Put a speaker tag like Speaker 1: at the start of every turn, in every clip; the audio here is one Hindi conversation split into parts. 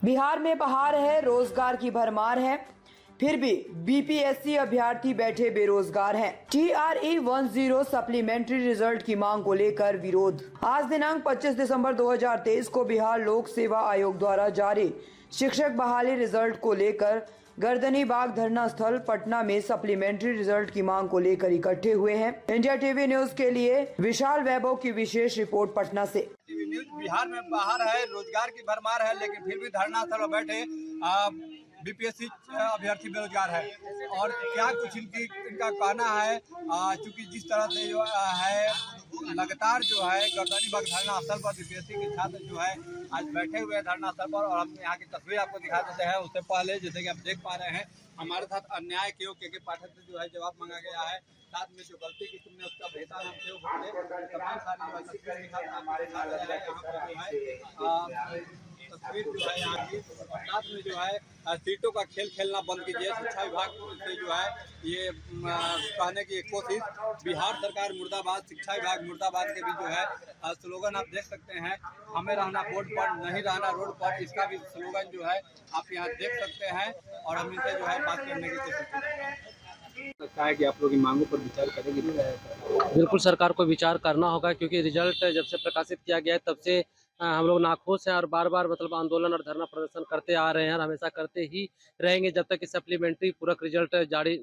Speaker 1: बिहार में बहार है, रोजगार की भरमार है, फिर भी बीपीएससी अभ्यर्थी बैठे बेरोजगार हैं। TRE 10 सप्लीमेंट्री रिजल्ट की मांग को लेकर विरोध। आज दिनांक 25 दिसंबर 2023 को बिहार लोक सेवा आयोग द्वारा जारी शिक्षक बहाली रिजल्ट को लेकर गर्दनी बाग धरना स्थल पटना में सप्लीमेंट्री रिजल्ट की मांग को लेकर इकट्ठे हुए हैं। इंडिया टीवी न्यूज के लिए विशाल वैभव की विशेष रिपोर्ट पटना से।
Speaker 2: टीवी न्यूज बिहार में बाहर है, रोजगार की भरमार है, लेकिन फिर भी धरना स्थल पर बैठे बीपीएससी अभ्यर्थी बेरोजगार है। और क्या कुछ इनका कहना है, चूंकि जिस तरह से जो है लगातार जो है गर्दनी बाग धरना स्थल पर बीपीएससी के छात्र जो है आज बैठे हुए हैं धरना स्थल पर। और हम यहाँ की तस्वीर आपको दिखा देते हैं। उससे पहले जैसे कि आप देख पा रहे हैं, हमारे साथ अन्याय क्यों के पाठक से जो है जवाब मांगा गया है। साथ में जो गलती की तुमने उसका बेहतर हम क्यों बोलते तमाम सारी तस्वीर जो है यहाँ की। साथ में जो है सीटों का खेल खेलना बंद कीजिए। शिक्षा विभाग से जो है ये कहने की कोशिश, बिहार सरकार मुर्दाबाद, शिक्षा विभाग मुर्दाबाद के भी जो है स्लोगन आप देख सकते हैं। हमें रहना बोर्ड पर, नहीं रहना रोड पर, इसका भी स्लोगन जो है आप यहाँ देख सकते हैं। और हम इनसे जो है बात करने की कोशिश करेंगे। लगता है कि आप लोग इन मांगों पर विचार करेंगे?
Speaker 3: बिल्कुल सरकार को विचार करना होगा, क्योंकि रिजल्ट जब से प्रकाशित किया गया है तब से हम लोग नाखुश हैं और बार बार मतलब आंदोलन और धरना प्रदर्शन करते आ रहे हैं और हमेशा करते ही रहेंगे जब तक कि सप्लीमेंट्री पूरक रिजल्ट जारी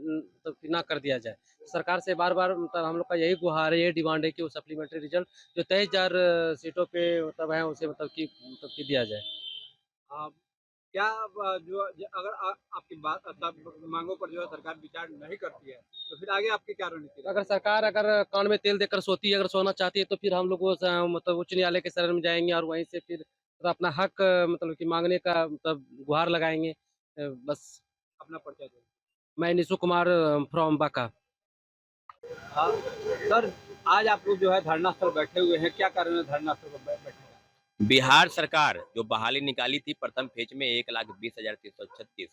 Speaker 3: ना कर दिया जाए। सरकार से बार बार मतलब हम लोग का यही गुहार है, यही डिमांड है कि वो सप्लीमेंट्री रिजल्ट जो 23,000 सीटों पे मतलब है उसे मतलब कि दिया जाए।
Speaker 2: क्या जो अगर आपकी बात मांगों पर जो है सरकार विचार नहीं करती है तो फिर आगे आपकी क्या रणनीति?
Speaker 3: अगर सरकार कान में तेल देकर सोती है, अगर सोना चाहती है तो फिर हम लोग मतलब उच्च न्यायालय के शरण में जाएंगे और वहीं से फिर मतलब अपना हक मतलब कि मांगने का मतलब गुहार लगाएंगे। बस।
Speaker 2: अपना परिचय दें।
Speaker 3: मैं निशु कुमार फ्रॉम बांका।
Speaker 2: सर, आज आप लोग जो है धरना स्थल बैठे हुए हैं, क्या कारण है धरना स्थल पर बैठे?
Speaker 4: बिहार सरकार जो बहाली निकाली थी प्रथम फेज में 1,20,336,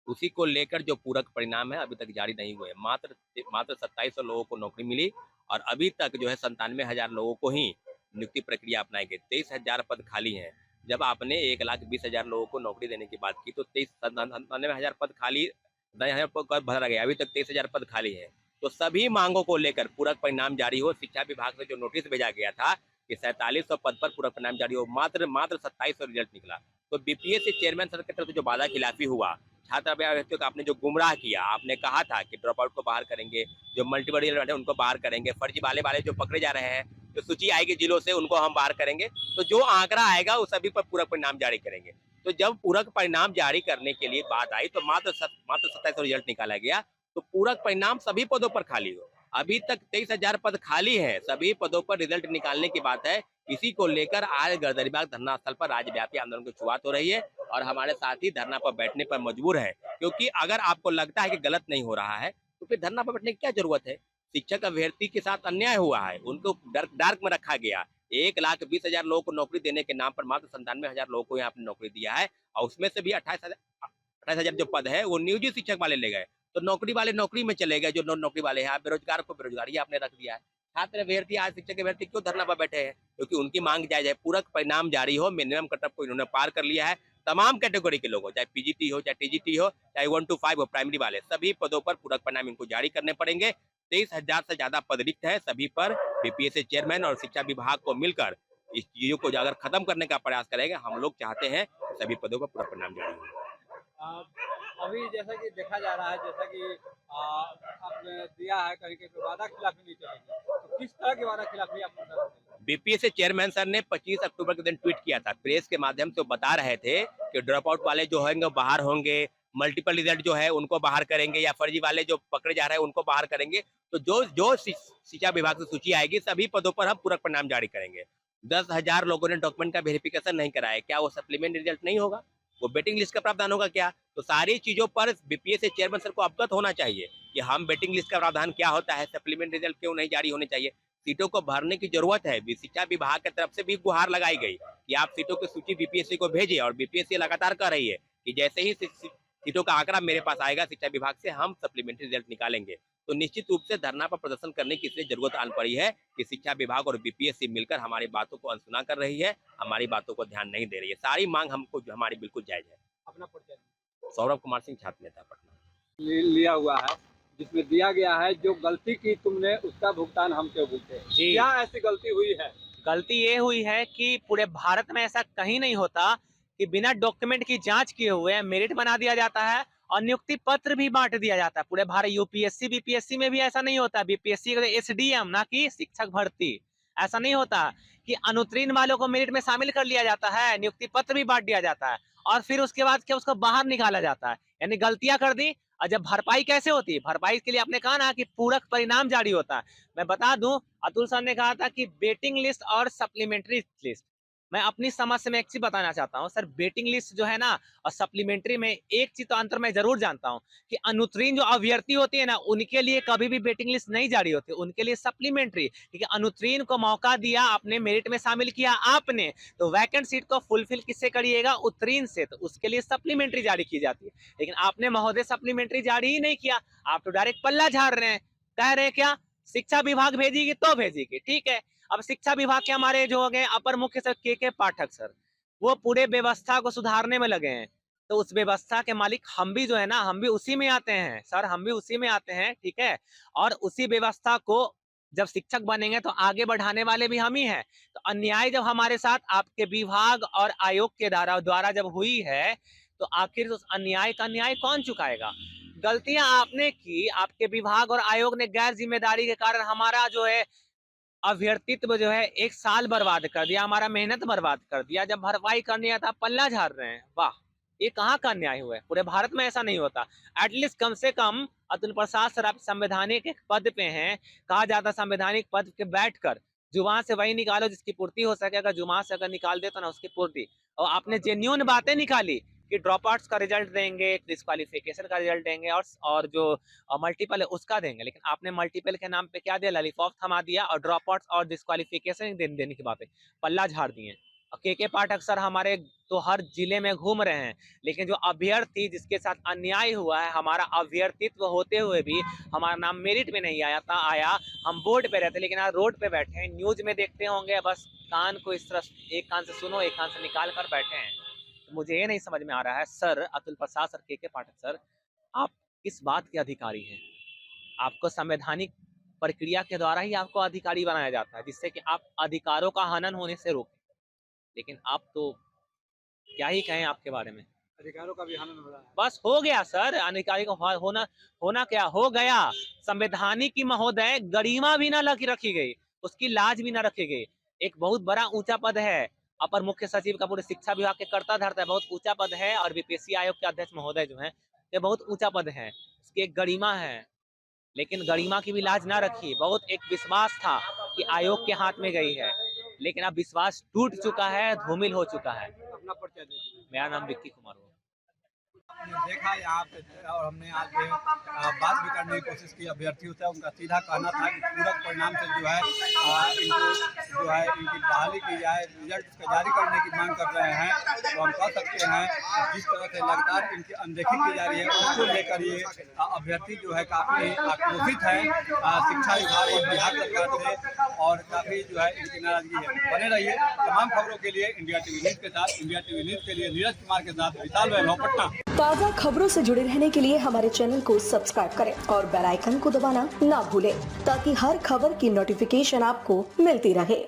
Speaker 4: उसी को लेकर जो पूरक परिणाम है अभी तक जारी नहीं हुए। मात्र 2700 लोगों को नौकरी मिली और अभी तक जो है 97,000 लोगों को ही नियुक्ति प्रक्रिया अपनाई गई। 23,000 पद खाली हैं। जब आपने 1,20,000 लोगों को नौकरी देने की बात की तो 97,000 पद खाली भरा गया। अभी तक 23,000 पद खाली है। तो सभी मांगों को लेकर पूरक परिणाम जारी हो। शिक्षा विभाग से जो नोटिस भेजा गया था कि 4700 पद पर पूरक परिणाम जारी हो, मात्र 2700 रिजल्ट निकला। तो बीपीएससी चेयरमैन सर की तरफ से जो वादा खिलाफी हुआ, छात्र अभ्यर्थियों को आपने जो गुमराह किया, आपने कहा था कि ड्रॉप आउट को बाहर करेंगे, जो मल्टीपल रिजल्ट है उनको बाहर करेंगे, फर्जी वाले जो पकड़े जा रहे हैं, जो सूची आएगी जिलों से उनको हम बाहर करेंगे। तो जो आंकड़ा आएगा उस सभी पर पूरक परिणाम जारी करेंगे। तो जब पूरक परिणाम जारी करने के लिए बात आई तो मात्र 2700 रिजल्ट निकाला गया। तो पूरक परिणाम सभी पदों पर खाली हो। अभी तक 23,000 पद खाली है, सभी पदों पर रिजल्ट निकालने की बात है। इसी को लेकर आज गर्दनीबाग धरना स्थल पर राज्यव्यापी आंदोलन की शुरुआत हो रही है और हमारे साथी धरना पर बैठने पर मजबूर है, क्योंकि अगर आपको लगता है कि गलत नहीं हो रहा है तो फिर धरना पर बैठने की क्या जरूरत है। शिक्षक अभ्यर्थी के साथ अन्याय हुआ है, उनको डार्क में रखा गया। 1,20,000 लोगों को नौकरी देने के नाम पर मात्र 97,000 लोगों को यहाँ पे नौकरी दिया है और उसमें से भी 28,000 जो पद है वो नियोजित शिक्षक वाले ले गए। तो नौकरी वाले नौकरी में चले गए, जो नौकरी वाले हैं। बेरोजगार को बेरोजगारी आपने रख दिया है। छात्र अभ्यर्थी आज शिक्षक अभ्यर्थी क्यों धरना पर बैठे हैं? क्योंकि उनकी मांग जायज है, पूरक परिणाम जारी हो। मिनिमम कटअप को इन्होंने पार कर लिया है। तमाम कैटेगरी के लोग हो, चाहे पीजीटी हो, चाहे टीजीटी हो, चाहे 1 to 5 हो, प्राइमरी वाले सभी पदों पर पूरक परिणाम इनको जारी करने पड़ेंगे। 23,000 से ज्यादा पद रिक्त है, सभी पर बीपीएससी चेयरमैन और शिक्षा विभाग को मिलकर इस चीजों को अगर खत्म करने का प्रयास करेंगे। हम लोग चाहते हैं सभी पदों पर पूरक परिणाम जारी हो।
Speaker 2: अभी जैसा कि देखा जा रहा है, जैसा कि आपने दिया है कहीं कहीं वादा खिलाफी नहीं चलेगी, तो किस तरह की वादा खिलाफी आप?
Speaker 4: बीपीएससी चेयरमैन सर ने 25 अक्टूबर के दिन ट्वीट किया था। प्रेस के माध्यम से बता रहे थे कि ड्रॉप आउट वाले जो होंगे बाहर होंगे, मल्टीपल रिजल्ट जो है उनको बाहर करेंगे, या फर्जी वाले जो पकड़े जा रहे हैं उनको बाहर करेंगे। तो जो शिक्षा विभाग से सूची आएगी सभी पदों पर हम पूरक परिणाम जारी करेंगे। 10,000 लोगों ने डॉक्यूमेंट का वेरिफिकेशन नहीं कराया, क्या वो सप्लीमेंट रिजल्ट नहीं होगा? वो वेटिंग लिस्ट का प्रावधान होगा क्या? तो सारी चीजों पर बीपीएससी चेयरमैन सर को अवगत होना चाहिए कि हम वेटिंग लिस्ट का प्रावधान क्या होता है, सप्लीमेंट रिजल्ट क्यों नहीं जारी होने चाहिए। सीटों को भरने की जरूरत है। शिक्षा विभाग की तरफ से भी गुहार लगाई गई कि आप सीटों की सूची बीपीएससी को भेजिए और बीपीएससी लगातार कह रही है कि जैसे ही सीटों का आंकड़ा मेरे पास आएगा शिक्षा विभाग से, हम सप्लीमेंट्री रिजल्ट निकालेंगे। तो निश्चित रूप से धरना पर प्रदर्शन करने की इसलिए जरूरत आन पड़ी है कि शिक्षा विभाग और बीपीएससी मिलकर हमारी बातों को अनसुना कर रही है, हमारी बातों को ध्यान नहीं दे रही है। सारी मांग हमको जो हमारी बिल्कुल जायज है।
Speaker 2: अपना परिचय
Speaker 4: सौरभ कुमार सिंह, छात्र नेता पटना।
Speaker 2: लिया हुआ है जिसमें दिया गया है जो गलती की तुमने उसका भुगतान हम क्यों भुगते।
Speaker 5: जी,
Speaker 2: क्या ऐसी गलती हुई है?
Speaker 5: गलती ये हुई है कि पूरे भारत में ऐसा कहीं नहीं होता कि बिना डॉक्यूमेंट की जांच किए हुए मेरिट बना दिया जाता है और नियुक्ति पत्र भी बांट दिया जाता है। पूरे भारत यूपीएससी बीपीएससी में भी ऐसा नहीं होता। बीपीएससी का एसडीएम ना कि शिक्षक भर्ती, ऐसा नहीं होता कि अनुत्तीर्ण वालों को मेरिट में शामिल कर लिया जाता है, नियुक्ति पत्र भी बांट दिया जाता है और फिर उसके बाद क्या उसको बाहर निकाला जाता है। यानी गलतियां कर दी। और जब भरपाई कैसे होती है, भरपाई के लिए आपने कहा ना कि पूरक परिणाम जारी होता है। मैं बता दूं, अतुल सर ने कहा था कि वेटिंग लिस्ट और सप्लीमेंट्री लिस्ट। मैं अपनी समझ से मैं एक चीज बताना चाहता हूं सर, वेटिंग लिस्ट जो है ना और सप्लीमेंट्री में एक चीज तो अंतर मैं जरूर जानता हूं कि अनुत्तीर्ण जो अभ्यर्थी होती है ना उनके लिए कभी भी वेटिंग लिस्ट नहीं जारी होती, उनके लिए सप्लीमेंट्री। क्योंकि अनुत्तीर्ण को मौका दिया, आपने मेरिट में शामिल किया आपने, तो वैकेंट सीट को फुलफिल किससे करिएगा, उत्तीर्ण से, तो उसके लिए सप्लीमेंट्री जारी की जाती है। लेकिन आपने महोदय सप्लीमेंट्री जारी ही नहीं किया, आप तो डायरेक्ट पल्ला झाड़ रहे हैं। कह रहे हैं क्या शिक्षा विभाग भेजेगी तो भेजेगी, ठीक है। अब शिक्षा विभाग के हमारे जो हो गए अपर मुख्य सचिव के पाठक सर, वो पूरे व्यवस्था को सुधारने में लगे हैं। तो उस व्यवस्था के मालिक हम भी जो है ना, हम भी उसी में आते हैं सर, हम भी उसी में आते हैं, ठीक है। और उसी व्यवस्था को जब शिक्षक बनेंगे तो आगे बढ़ाने वाले भी हम ही हैं। तो अन्याय जब हमारे साथ आपके विभाग और आयोग के द्वारा जब हुई है तो आखिर उस अन्याय का न्याय कौन चुकाएगा। गलतियां आपने की, आपके विभाग और आयोग ने गैर जिम्मेदारी के कारण हमारा जो है अभ्यर्थित्व जो है 1 साल बर्बाद कर दिया, हमारा मेहनत बर्बाद कर दिया। जब भरपाई करनी था पल्ला झाड़ रहे हैं। वाह, ये कहाँ का अन्याय हुआ है? पूरे भारत में ऐसा नहीं होता। एटलीस्ट कम से कम अतुल प्रसाद सर आप संवैधानिक पद पे हैं, कहा जाता संवैधानिक पद पे बैठकर जुबान से वही निकालो जिसकी पूर्ति हो सके। अगर जुबान से अगर निकाल दे तो ना उसकी पूर्ति। और आपने जेन्युइन बातें निकाली कि ड्रॉप आउट्स का रिजल्ट देंगे, डिस्क्वालिफिकेशन का रिजल्ट देंगे और जो मल्टीपल है उसका देंगे। लेकिन आपने मल्टीपल के नाम पे क्या दिया, लॉलीपॉप थमा दिया और ड्रॉप आउट्स और डिस्क्वालिफिकेशन देने की बात है, पल्ला झाड़ दिए। और के पाठक सर हमारे तो हर जिले में घूम रहे हैं, लेकिन जो अभ्यर्थी जिसके साथ अन्याय हुआ है, हमारा अभ्यर्थित्व होते हुए भी हमारा नाम मेरिट में नहीं आया, हम बोर्ड पे रहते लेकिन आज रोड पे बैठे हैं। न्यूज में देखते होंगे, बस कान को इस तरह एक कान से सुनो एक कान से निकाल कर बैठे हैं। तो मुझे ये नहीं समझ में आ रहा है सर, अतुल प्रसाद सर, के पाठक सर, आप किस बात के अधिकारी हैं? आपको संवैधानिक प्रक्रिया के द्वारा ही आपको अधिकारी बनाया जाता है, जिससे कि आप अधिकारों का हनन होने से रोकें। लेकिन आप तो क्या ही कहें आपके बारे में,
Speaker 2: अधिकारों का भी हनन हो रहा है।
Speaker 5: बस हो गया सर, अधिकारी को होना क्या हो गया। संवैधानिक की महोदय गरिमा भी ना रखी गई, उसकी लाज भी ना रखी गई। एक बहुत बड़ा ऊंचा पद है, अपर मुख्य सचिव का पूरे शिक्षा विभाग के कर्ता धर्ता है, बहुत ऊंचा पद है। और बीपीएससी आयोग के अध्यक्ष महोदय जो है ये बहुत ऊंचा पद है, उसकी एक गरिमा है। लेकिन गरिमा की भी लाज ना रखी। बहुत एक विश्वास था कि आयोग के हाथ में गई है, लेकिन अब विश्वास टूट चुका है, धूमिल हो चुका है।
Speaker 2: अपना परिचय दीजिए।
Speaker 5: मेरा नाम विक्की कुमार हुआ।
Speaker 2: हमने देखा यहाँ पे और हमने आज जो बात भी करने की कोशिश की अभ्यर्थियों से। उनका सीधा कहना था कि पूरक परिणाम से जो है इनकी बहाली की जाए, रिजल्ट उसका जारी करने की मांग कर रहे हैं। तो हम कह सकते हैं कि जिस तरह से लगातार इनकी अनदेखी की जा रही है उसको लेकर ये अभ्यर्थी जो है काफ़ी आक्रोशित है शिक्षा विभाग और बिहार सरकार से, और काफ़ी जो है इनकी नाराजगी है। बने रहिए तमाम खबरों के लिए इंडिया टीवी न्यूज़ के साथ। इंडिया टीवी न्यूज़ के लिए नीरज कुमार के साथ विशाल वैभव, पटना।
Speaker 6: ताज़ा खबरों से जुड़े रहने के लिए हमारे चैनल को सब्सक्राइब करें और बेल आइकन को दबाना ना भूलें, ताकि हर खबर की नोटिफिकेशन आपको मिलती रहे।